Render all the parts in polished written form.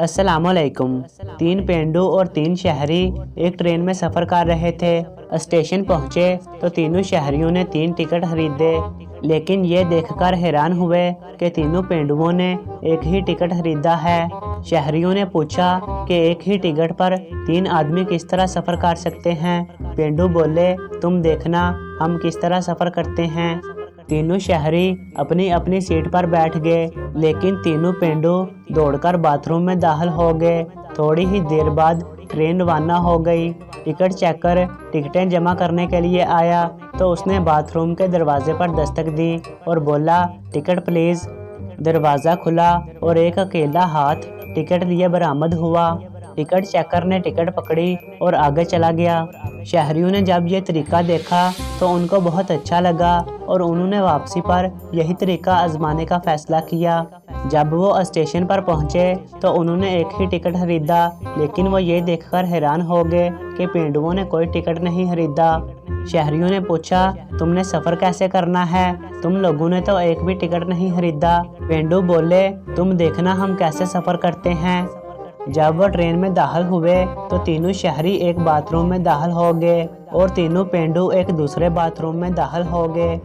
अस्सलाम वालेकुम। 3 पेंडू और 3 शहरी एक ट्रेन में सफ़र कर रहे थे। स्टेशन पहुँचे तो तीनों शहरियों ने 3 टिकट खरीदे, लेकिन ये देखकर हैरान हुए कि तीनों पेंडुओं ने एक ही टिकट खरीदा है। शहरियों ने पूछा कि एक ही टिकट पर 3 आदमी किस तरह सफ़र कर सकते हैं। पेंडू बोले, तुम देखना हम किस तरह सफ़र करते हैं। तीनों शहरी अपनी अपनी सीट पर बैठ गए, लेकिन तीनों पेंडू दौड़कर बाथरूम में दाखिल हो गए। थोड़ी ही देर बाद ट्रेन रवाना हो गई। टिकट चेकर टिकटें जमा करने के लिए आया तो उसने बाथरूम के दरवाजे पर दस्तक दी और बोला, टिकट प्लीज़। दरवाज़ा खुला और एक अकेला हाथ टिकट लिए बरामद हुआ। टिकट चेकर ने टिकट पकड़ी और आगे चला गया। शहरियों ने जब ये तरीका देखा तो उनको बहुत अच्छा लगा और उन्होंने वापसी पर यही तरीका आजमाने का फैसला किया। जब वो स्टेशन पर पहुंचे तो उन्होंने एक ही टिकट खरीदा, लेकिन वो ये देखकर हैरान हो गए कि पेंडुओं ने कोई टिकट नहीं खरीदा। शहरियों ने पूछा, तुमने सफ़र कैसे करना है? तुम लोगों ने तो एक भी टिकट नहीं खरीदा। पेंडू बोले, तुम देखना हम कैसे सफ़र करते हैं। जब वो ट्रेन में दाखिल हुए तो तीनों शहरी एक बाथरूम में दाखिल हो गए और तीनों पेंडू एक दूसरे बाथरूम में दाखिल हो गए।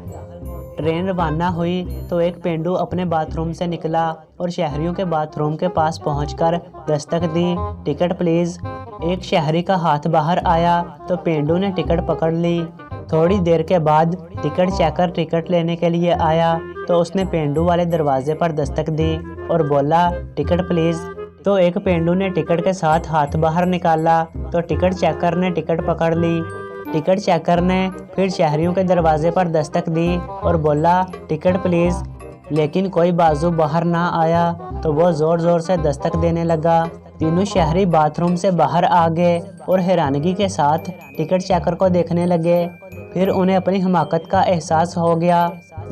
ट्रेन रवाना हुई तो एक पेंडू अपने बाथरूम से निकला और शहरियों के बाथरूम के पास पहुंचकर दस्तक दी, टिकट प्लीज़। एक शहरी का हाथ बाहर आया तो पेंडू ने टिकट पकड़ ली। थोड़ी देर के बाद टिकट चेकर टिकट लेने के लिए आया तो उसने पेंडू वाले दरवाजे पर दस्तक दी और बोला, टिकट प्लीज़। तो एक पेंडू ने टिकट के साथ हाथ बाहर निकाला तो टिकट चेकर ने टिकट पकड़ ली। टिकट चेकर ने फिर शहरियों के दरवाजे पर दस्तक दी और बोला, टिकट प्लीज़। लेकिन कोई बाजू बाहर ना आया तो वो ज़ोर ज़ोर से दस्तक देने लगा। तीनों शहरी बाथरूम से बाहर आ गए और हैरानगी के साथ टिकट चेकर को देखने लगे। फिर उन्हें अपनी हमाकत का एहसास हो गया।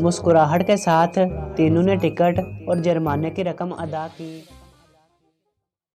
मुस्कुराहट के साथ तीनों ने टिकट और जुर्माने की रकम अदा की।